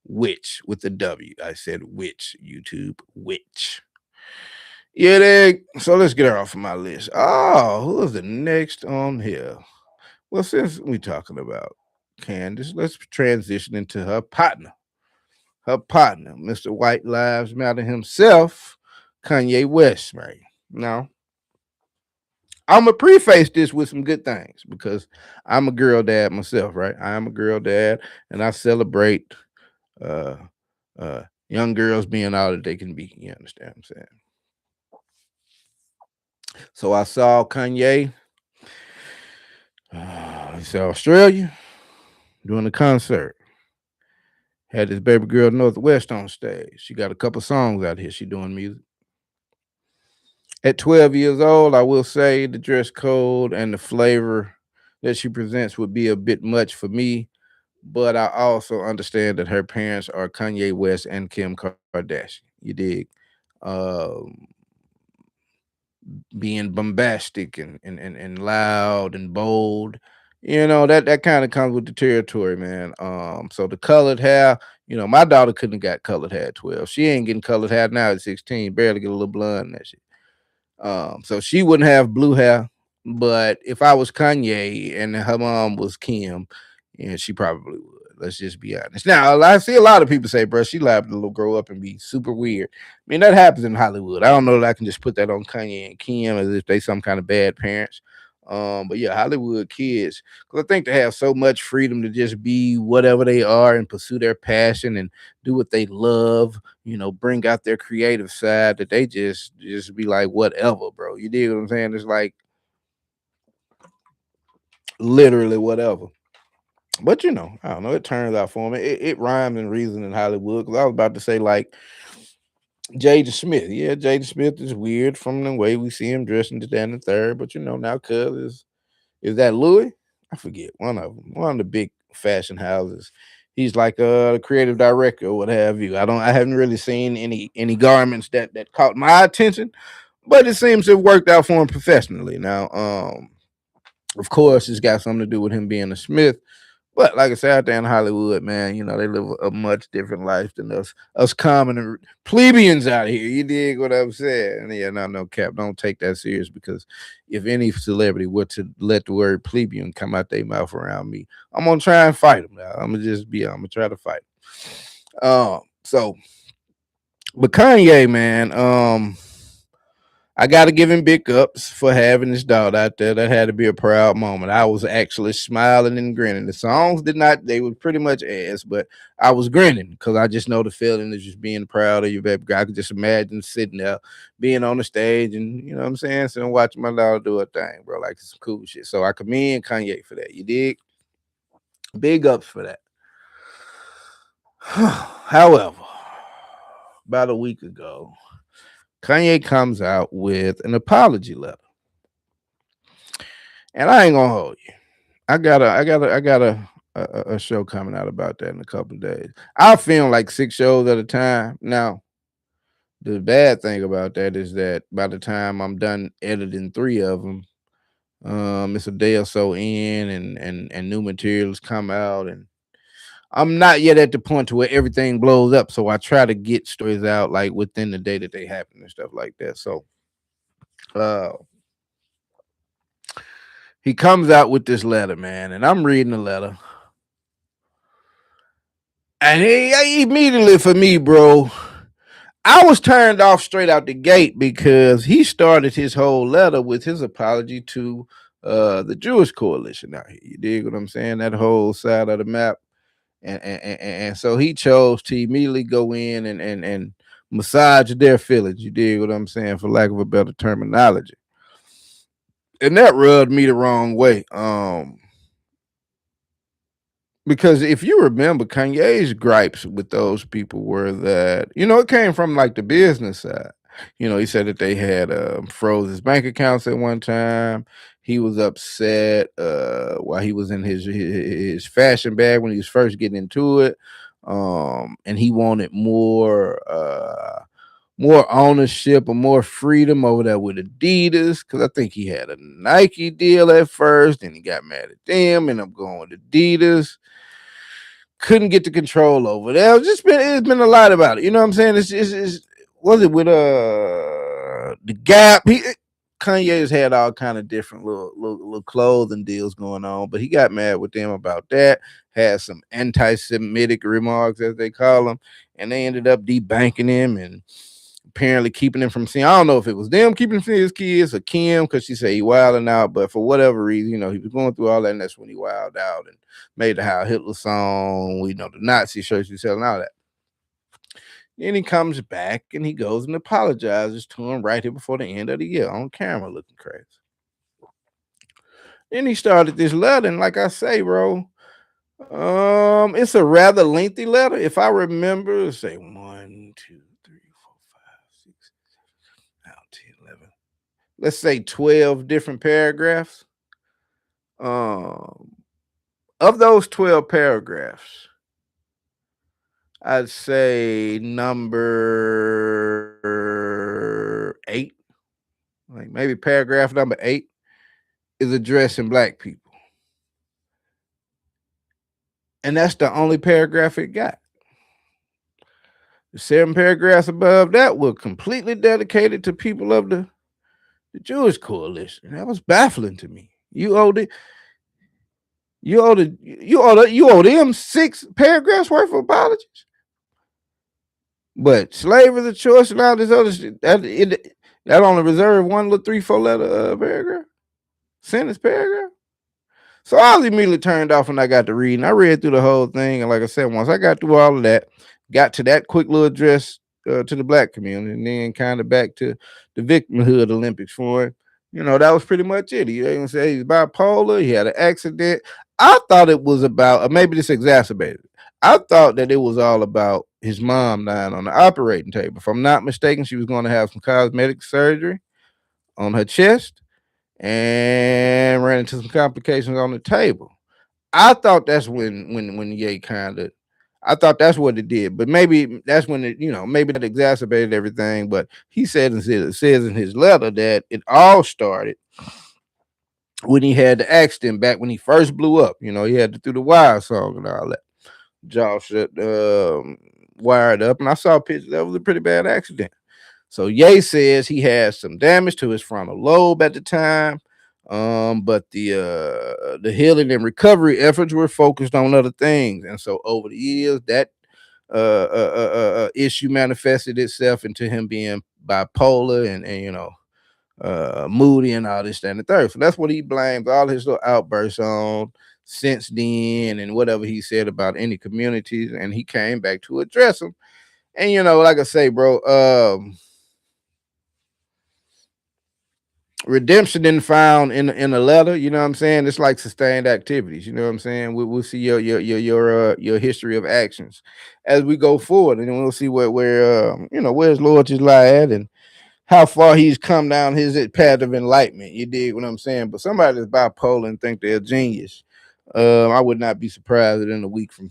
Witch with the W. I said witch, YouTube. Witch. Yeah, so let's get her off of my list. Oh, who is the next on here? Well, since we talking about Candace, let's transition into her partner. Her partner, Mr. White Lives Matter himself, Kanye West, man. Now, I'm gonna preface this with some good things because I'm a girl dad myself, right? I am a girl dad, and I celebrate uh, young girls being all that they can be. You understand what I'm saying? So I saw Kanye. He's in Australia doing a concert. Had this baby girl Northwest on stage. She got a couple songs out here. She doing music. At 12 years old, I will say the dress code and the flavor that she presents would be a bit much for me. But I also understand that her parents are Kanye West and Kim Kardashian. You dig? Um, being bombastic and loud and bold. That kind of comes with the territory, man. So the colored hair, my daughter couldn't have got colored hair at 12. She ain't getting colored hair now at 16, barely get a little blood in that shit. So she wouldn't have blue hair. But if I was Kanye and her mom was Kim, she probably would. Let's just be honest. Now, I see a lot of people say, bro, she liable to grow up and be super weird. I mean, that happens in Hollywood. I don't know that I can just put that on Kanye and Kim as if they some kind of bad parents. But yeah, Hollywood kids, because I think they have so much freedom to just be whatever they are and pursue their passion and do what they love, bring out their creative side that they just be like whatever, bro. You dig what I'm saying? It's like literally whatever. But I don't know. It turns out for me. It rhymes and reason in Hollywood. Because I was about to say like Jada Smith. Yeah, Jada Smith is weird from the way we see him dressing to and the third. But now Cuz is that Louis? I forget one of them. One of the big fashion houses. He's like a creative director or what have you. I haven't really seen any garments that caught my attention, but it seems to have worked out for him professionally. Now, of course, it's got something to do with him being a Smith. But like I said, out there in Hollywood, man, they live a much different life than us common plebeians out here. You dig what I'm saying? And yeah, no cap. Don't take that serious because if any celebrity were to let the word plebeian come out their mouth around me, I'm gonna try and fight them. Now. I'm gonna try to fight. So, but Kanye, man, I got to give him big ups for having his daughter out there. That had to be a proud moment. I was actually smiling and grinning. The songs did not, they were pretty much ass, but I was grinning because I just know the feeling of just being proud of your baby girl. I could just imagine sitting there, being on the stage and, you know what I'm saying? So I'm watching my daughter do her thing, bro. Like it's some cool shit. So I commend Kanye for that. You dig? Big ups for that. However, about a week ago, Kanye comes out with an apology letter. And I ain't gonna hold you. I got a show coming out about that in a couple of days. I film like 6 shows at a time. Now, the bad thing about that is that by the time I'm done editing 3 of them, it's a day or so in, and new materials come out, and I'm not yet at the point to where everything blows up. So I try to get stories out like within the day that they happen and stuff like that. So, uh, he comes out with this letter, man, and I'm reading the letter. And he immediately for me, bro, I was turned off straight out the gate because he started his whole letter with his apology to the Jewish coalition out here. You dig what I'm saying? That whole side of the map. And so he chose to immediately go in and massage their feelings. You dig what I'm saying? For lack of a better terminology. And that rubbed me the wrong way. Because if you remember, Kanye's gripes with those people were that, it came from like the business side. He said that they had froze his bank accounts at one time. He was upset while he was in his fashion bag when he was first getting into it. And he wanted more ownership or more freedom over there with Adidas, because I think he had a Nike deal at first, and he got mad at them, and I'm going with Adidas. Couldn't get the control over there. It's been a lot about it. You know what I'm saying? It's was it with the Gap? Kanye's had all kind of different little clothing deals going on, but he got mad with them about that. Had some anti-Semitic remarks, as they call them, and they ended up debanking him and apparently keeping him from seeing. I don't know if it was them keeping him from his kids or Kim, because she said he wilding out, but for whatever reason, he was going through all that, and that's when he wilded out and made the Heil Hitler song. We know the Nazi shirts he selling, all that. Then he comes back and he goes and apologizes to him right here before the end of the year on camera, looking crazy. Then he started this letter, and like I say, bro, it's a rather lengthy letter. If I remember, say 1, 2, 3, 4, 5, 6, 7, 10, 11. Let's say 12 different paragraphs. Of those 12 paragraphs, I'd say number 8, like maybe paragraph number 8, is addressing black people. And that's the only paragraph it got. The 7 paragraphs above that were completely dedicated to people of the Jewish coalition. That was baffling to me. You owe them 6 paragraphs worth of apologies. But slave is a choice and all this other shit, that only reserved 1 little 3-4 letter paragraph, sentence paragraph. So I was immediately turned off when I got to reading. I read through the whole thing, and like I said, once I got through all of that, got to that quick little address to the black community, and then kind of back to the victimhood Olympics for him. That was pretty much it. He even said he's bipolar. He had an accident. I thought it was about, or maybe this exacerbated. I thought that it was all about his mom dying on the operating table. If I'm not mistaken, she was going to have some cosmetic surgery on her chest and ran into some complications on the table. I thought that's when Ye kind of, I thought that's what it did, but maybe that's when it, maybe that exacerbated everything. But he says in his letter that it all started when he had the accident back when he first blew up. He had to do the Wire song and all that. Jaw shut, wired up, and I saw pictures. That was a pretty bad accident. So Ye says he had some damage to his frontal lobe at the time, but the healing and recovery efforts were focused on other things, and so over the years that issue manifested itself into him being bipolar and moody and all this, that, and the third. So that's what he blames all his little outbursts on since then, and whatever he said about any communities, and he came back to address them. And like I say, bro, redemption didn't found in a letter. You know what I'm saying? It's like sustained activities. You know what I'm saying? We'll see your history of actions as we go forward, and we'll see where's loyalty lie at, and how far he's come down his path of enlightenment. You dig what I'm saying? But somebody that's bipolar and think they're a genius, I would not be surprised that in a week from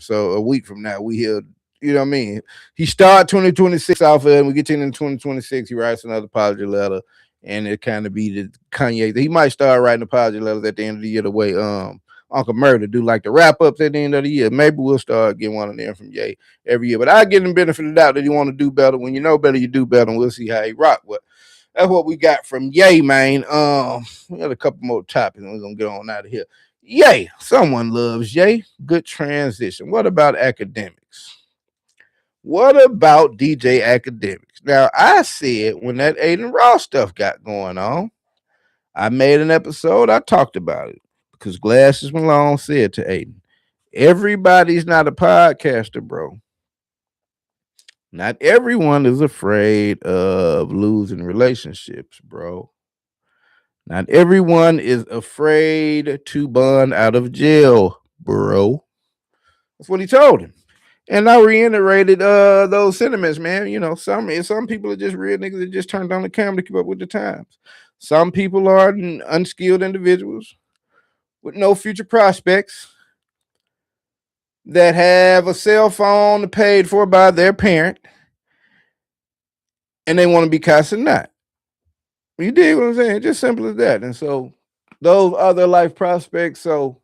now we hear, you know what I mean? He started 2026 off of it, and we get into 2026, he writes another apology letter, and it kind of be the Kanye. He might start writing apology letters at the end of the year the way Uncle Murder do, like the wrap ups at the end of the year. Maybe we'll start getting one of them from Ye every year. But I give him the benefit of the doubt that he want to do better. When you know better, you do better, and we'll see how he rock. But that's what we got from Ye, man. We got a couple more topics, and we're gonna get on out of here. Ye, someone loves Ye. Good transition. What about academics? What about DJ Academics? Now, I said when that Aiden Ross stuff got going on, I made an episode. I talked about it because Glasses Malone said to Aiden, everybody's not a podcaster, bro. Not everyone is afraid of losing relationships, bro. Not everyone is afraid to bond out of jail, bro. That's what he told him. And I reiterated those sentiments, man. Some people are just real niggas that just turned on the camera to keep up with the times. Some people are unskilled individuals with no future prospects that have a cell phone paid for by their parent, and they want to be Casanat. You dig what I'm saying? Just simple as that. And so those other life prospects, so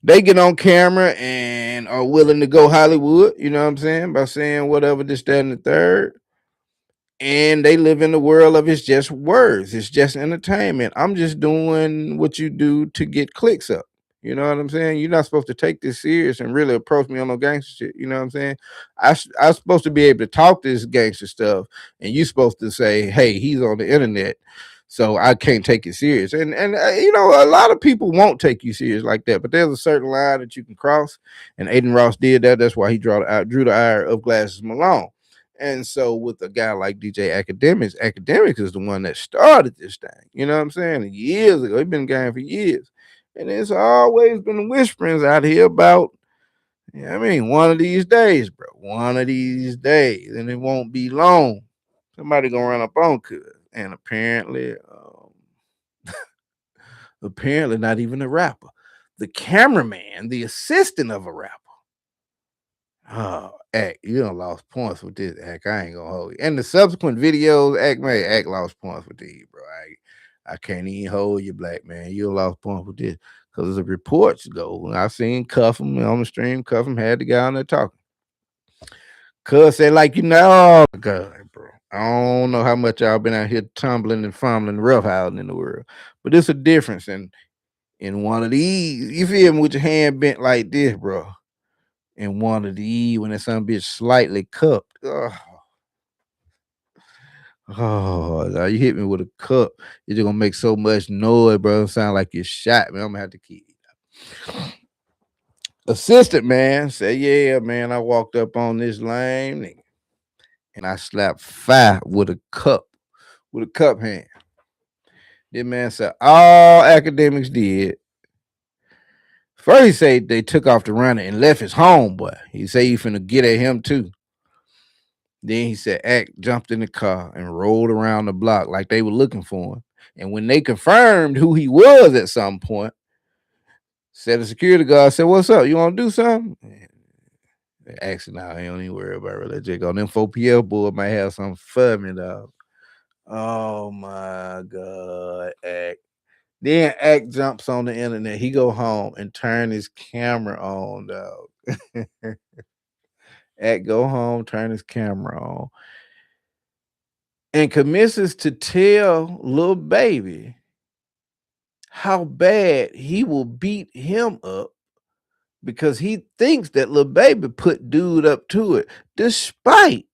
they get on camera and are willing to go Hollywood, you know what I'm saying, by saying whatever, this, that, and the third. and they live in the world of it's just words, it's just entertainment. I'm just doing what you do to get clicks up. You know what I'm saying? You're not supposed to take this serious and really approach me on no gangster shit. You know what I'm saying? I'm supposed to be able to talk this gangster stuff, and you're supposed to say, "Hey, he's on the internet, so I can't take it serious." And you know, a lot of people won't take you serious like that, but there's a certain line that you can cross, and Aiden Ross did that. That's why he drew the ire of Glasses Malone. And so with a guy like DJ Academics, Academics is the one that started this thing. You know what I'm saying? Years ago, he's been going for years. And there's always been whisperings out here about, yeah, I mean, one of these days, bro. One of these days. And it won't be long. Somebody gonna run up on Cuz. And apparently not even a rapper. The cameraman, the assistant of a rapper. Oh, Act, you done lost points with this, Act. I ain't gonna hold you. And the subsequent videos, Act lost points with these, bro. I can't even hold you, black man. You lost points with this. Because the reports go. I seen Cuff him on the stream. Cuff him had the guy on there talking. Cuz said, like, oh, God, bro. I don't know how much y'all been out here tumbling and fumbling, roughhousing in the world. But it's a difference in one of these. You feel me with your hand bent like this, bro. And one of the when that some bitch slightly cupped. Now you hit me with a cup. You're just gonna make so much noise, bro. It sound like you shot me. I'm gonna have to keep. Assistant man said, "Yeah, man. I walked up on this lame nigga and I slapped five with a cup hand." This man said all academics did. First, he said they took off the runner and left his homeboy. He said he finna get at him too. Then he said Act jumped in the car and rolled around the block like they were looking for him. And when they confirmed who he was at some point, said the security guard said, "What's up? You want to do something?" Actually, now I don't even worry about religion. On them 4PL board might have something for me, dog. Oh my God, Act. Then Act jumps on the internet. He go home and turn his camera on, dog. Act go home, turn his camera on, and commences to tell little baby how bad he will beat him up because he thinks that little baby put dude up to it, despite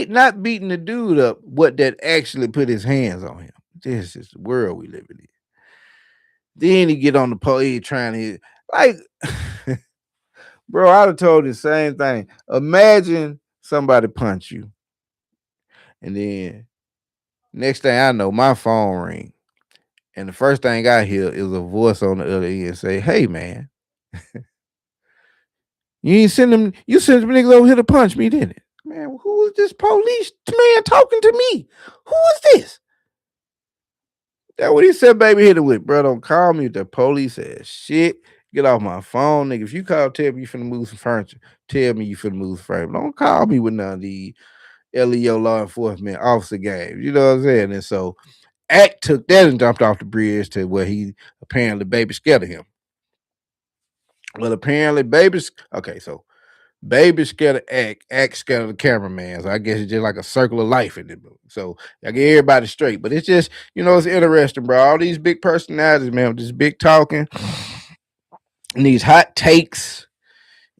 not beating the dude up, what that actually put his hands on him. This is the world we live in. Then he get on the police trying to like, bro. I'd have told the same thing. Imagine somebody punch you, and then next thing I know, my phone ring. And the first thing I hear is a voice on the other end say, "Hey man, you sent them niggas over here to punch me, didn't it? Man, who is this police man talking to me? Who is this?" That what he said, baby, hit it with, bro. Don't call me. The police said shit. Get off my phone, nigga. If you tell me you finna move some furniture, tell me you finna move some furniture. Don't call me with none of the LEO law enforcement officer games. You know what I'm saying? And so Act took that and jumped off the bridge to where he apparently baby scared of him. Well, apparently baby's okay, so baby scared of Act scared of the cameraman. So I guess it's just like a circle of life in the movie. So I get everybody straight. But it's just, it's interesting, bro. All these big personalities, man, with this big talking and these hot takes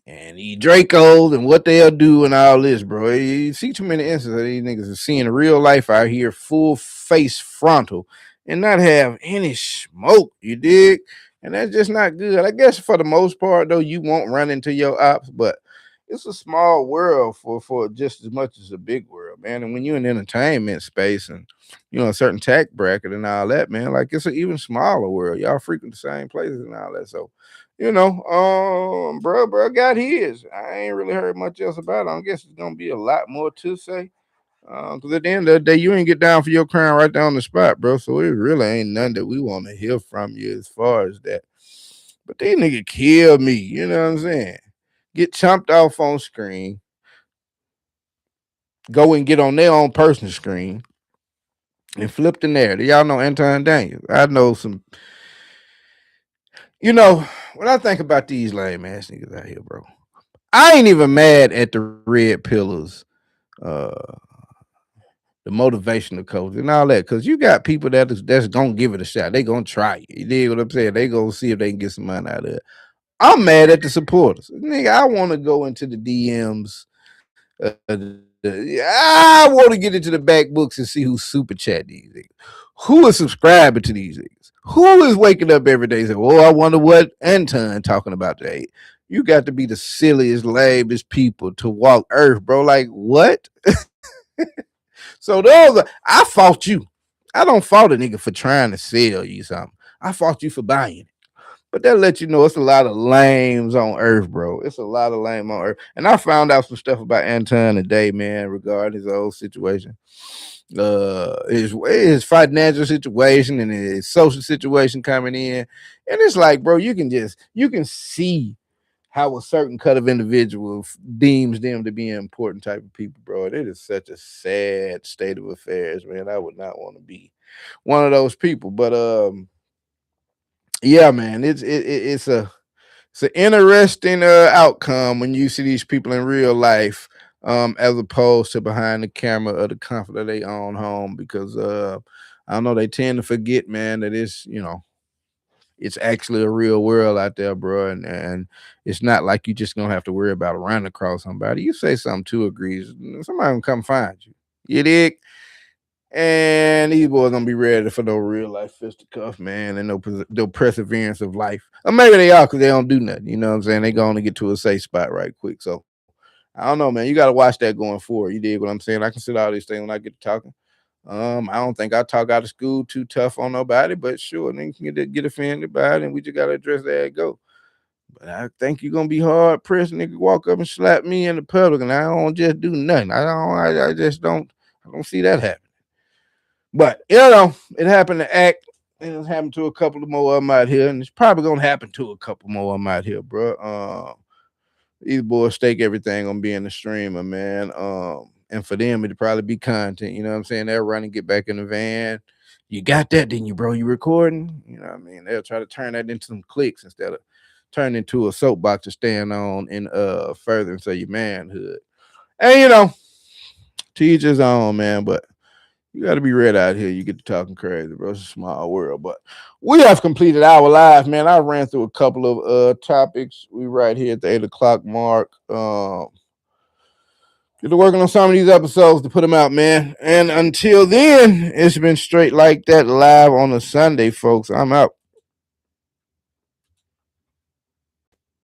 and the Dracos and what they'll do and all this, bro. You see too many instances of these niggas are seeing real life out here, full face frontal, and not have any smoke. You dig? And that's just not good. I guess for the most part, though, you won't run into your ops, but it's a small world for just as much as a big world, man. And when you're in entertainment space and a certain tax bracket and all that, man, like it's an even smaller world. Y'all frequent the same places and all that. So bro got his. I ain't really heard much else about it. I guess it's gonna be a lot more to say. Because at the end of the day, you ain't get down for your crime right there on the spot, bro. So it really ain't none that we want to hear from you as far as that. But they nigga kill me, you know what I'm saying? Get chomped off on screen, go and get on their own personal screen, and flip the narrative. Y'all know Anton Daniels. I know some. When I think about these lame ass niggas out here, bro, I ain't even mad at the red pillars the motivational coach and all that. Cause you got people that's gonna give it a shot. They gonna try it. You dig what I'm saying? They gonna see if they can get some money out of it. I'm mad at the supporters. Nigga, I want to go into the DMs. I want to get into the back books and see who's super chat these niggas. Who is subscribing to these niggas? Who is waking up every day saying, "Oh, I wonder what Anton talking about today." You got to be the silliest, lamest people to walk Earth, bro. Like what? So I fought you. I don't fault a nigga for trying to sell you something. I fought you for buying it. But that let you know it's a lot of lames on Earth, bro. It's a lot of lame on Earth. And I found out some stuff about Anton today, man, regarding his old situation. His financial situation and his social situation coming in. And it's like, bro, you can see how a certain cut of individual deems them to be an important type of people, bro. It is such a sad state of affairs, man. I would not want to be one of those people. But yeah, man, it's an interesting outcome when you see these people in real life, as opposed to behind the camera or the comfort of their own home. Because I don't know, they tend to forget, man, that it's actually a real world out there, bro, and it's not like you just gonna have to worry about running across somebody. You say something too egregious, somebody gonna come find you. You dig? And these boys gonna be ready for no real life fisticuff, man, and no perseverance of life. Or maybe they are because they don't do nothing. You know what I'm saying? They gonna get to a safe spot right quick. So I don't know, man. You gotta watch that going forward. You dig what I'm saying? I consider all these things when I get to talking. I don't think I talk out of school too tough on nobody, but sure, then you can get offended by it, and we just gotta address that and go. But I think you're gonna be hard pressed, nigga. Walk up and slap me in the public, and I don't just do nothing. I just don't. I don't see that happen. But it happened to Act, and it's happened to a couple of more of them out here, and it's probably gonna happen to a couple more of them out here, bro. These boys stake everything on being a streamer, man. And for them, it'd probably be content. You know what I'm saying? They'll run and get back in the van. You got that, didn't you, bro? You recording? You know what I mean? They'll try to turn that into some clicks instead of turn into a soapbox to stand on and further and say your manhood. And to each his own, man. But you got to be ready out here. You get to talking crazy, bro. It's a small world. But we have completed our live, man. I ran through a couple of topics. We right here at the 8 o'clock mark. Get to working on some of these episodes to put them out, man. And until then, it's been straight like that live on a Sunday, folks. I'm out.